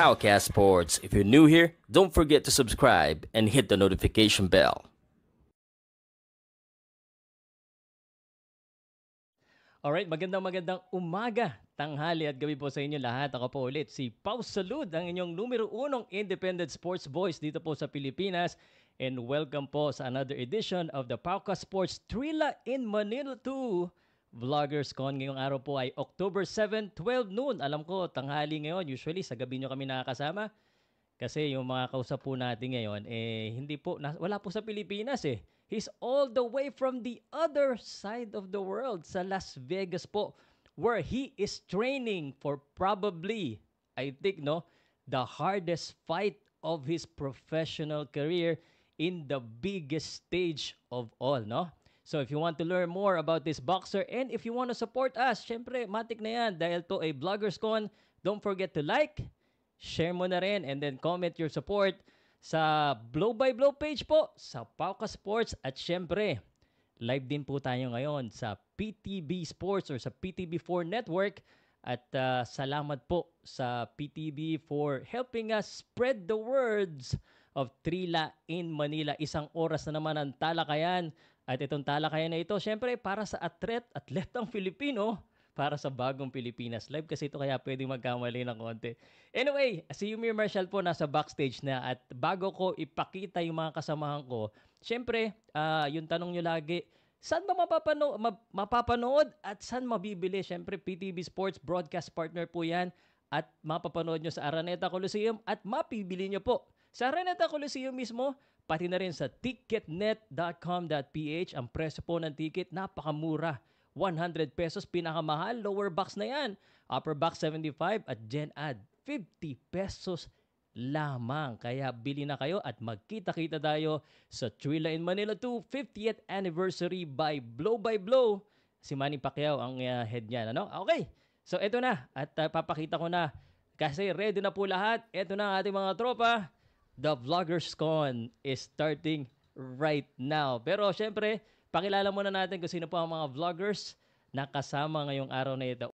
Powcast Sports. If you're new here, don't forget to subscribe and hit the notification bell. Alright, magandang umaga, tanghali at gabi po sa inyo lahat. Ako po ulit si Pau Salud, ang inyong numero unong independent sports voice dito po sa Pilipinas. And welcome po sa another edition of the Pauka Sports Trilla in Manila 2 Vloggers Con. Ngayong araw po ay October 7, 12 noon. Alam ko, tanghali ngayon. Usually sa gabi nyo kami nakakasama. Kasi yung mga kausap po natin ngayon, hindi po, wala po sa Pilipinas eh. He's all the way from the other side of the world, sa Las Vegas po, where he is training for probably, I think, no, the hardest fight of his professional career in the biggest stage of all, no? So if you want to learn more about this boxer and if you want to support us, syempre, matik na yan dahil to a Vloggers Con. Don't forget to like, share mo na rin, and then comment your support sa Blow by Blow page po, sa Pauka Sports, at syempre, live din po tayo ngayon sa PTB Sports or sa PTB4 Network. At salamat po sa PTB for helping us spread the words of Trilla in Manila. Isang oras na naman ang talakayan. At itong talakayan na ito, syempre, para sa atletang Filipino, para sa bagong Pilipinas Live, kasi ito kaya pwedeng magkamali ng konti. Anyway, si Yumir Marshall po nasa backstage na, at bago ko ipakita yung mga kasamahan ko, syempre, yung tanong nyo lagi, saan ba mapapanood at saan mabibili? Syempre, PTB Sports broadcast partner po yan, at mapapanood nyo sa Araneta Coliseum at mapibili nyo po sa Araneta Coliseum mismo, pati na rin sa ticketnet.com.ph. Ang presyo po ng ticket, napakamura. 100 pesos, pinakamahal, lower box na yan. Upper box 75 at Gen Ad 50 pesos lamang. Kaya bili na kayo at magkita-kita tayo sa Trilla in Manila 2 50th anniversary by Blow. Si Manny Pacquiao ang head niyan, ano? Okay. So ito na, at papakita ko na kasi ready na po lahat. Ito na ang ating mga tropa. The Vloggers Con is starting right now. Pero syempre, pakilala muna natin kung sino po ang mga vloggers na kasama ngayong araw na ito.